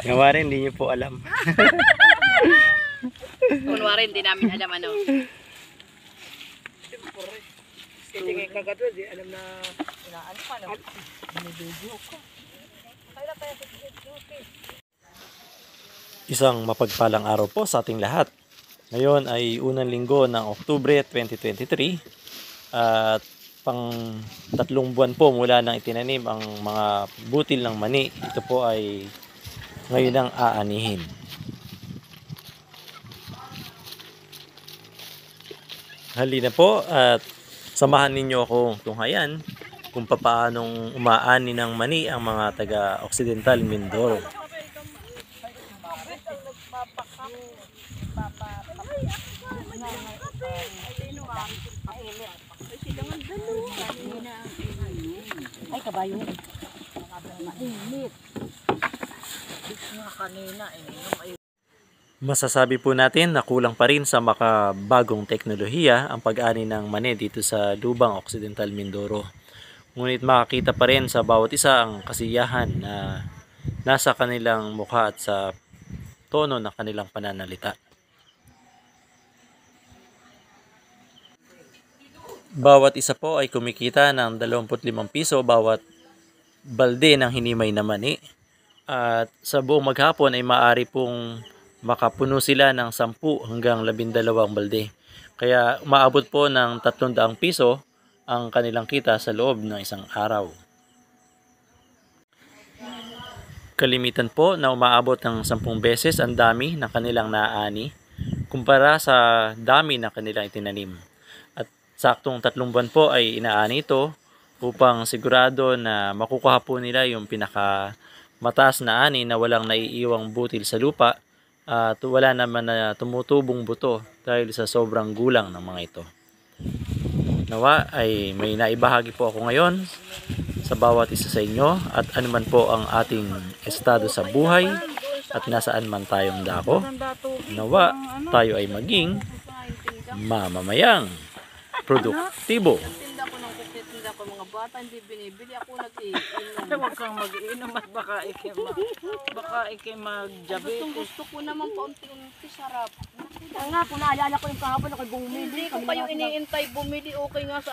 Kunwari, hindi nyo po alam. Kunwari, hindi namin alam ano. Kasi ngayon kagatod, alam na Ano pa, no? binibidyo ko. Isang mapagpalang araw po sa ating lahat. Ngayon ay unang linggo ng Oktubre 2023 at pang 3 buwan po mula nang itinanim ang mga butil ng mani. Ito po ay ngayon ang aanihin. Halina po at samahan ninyo akong tunghayan kung paanong umaani ng mani ang mga taga Occidental Mindoro. Ay, kabayo. Mainit. Kanina, Masasabi po natin na kulang pa rin sa makabagong teknolohiya ang pag-ani ng mani dito sa lubang Occidental Mindoro. Ngunit makakita pa rin sa bawat isa ang kasiyahan na nasa kanilang mukha at sa tono ng kanilang pananalita. Bawat isa po ay kumikita ng 25 piso bawat balde ng hinimay na mani. At sa buong maghapon ay maaari pong makapuno sila ng 10 hanggang 12 balde. Kaya umaabot po ng 300 piso ang kanilang kita sa loob ng isang araw. Kalimitan po na umaabot ng 10 beses ang dami na kanilang naaani kumpara sa dami na kanilang itinanim. At saktong 3 buwan po ay inaani ito upang sigurado na makukuha po nila yung pinakamataas na ani na walang naiiwang butil sa lupa at wala naman na tumutubong buto dahil sa sobrang gulang ng mga ito. Nawa ay may naibahagi po ako ngayon sa bawat isa sa inyo at anuman po ang ating estado sa buhay at nasaan man tayong dako, nawa tayo ay maging mamamayang produktibo. tinda ko ng kukit, tinda ko mga bata, hindi binibili. Ako nag-iinom. Huwag kang mag-iinom at baka mag-diabetes. Gusto ko naman paunti-unti sarap. Kaya nga, kung naalala ko yung kahapon ako bumili. Hindi ko kayo iniintay bumili, okay nga sa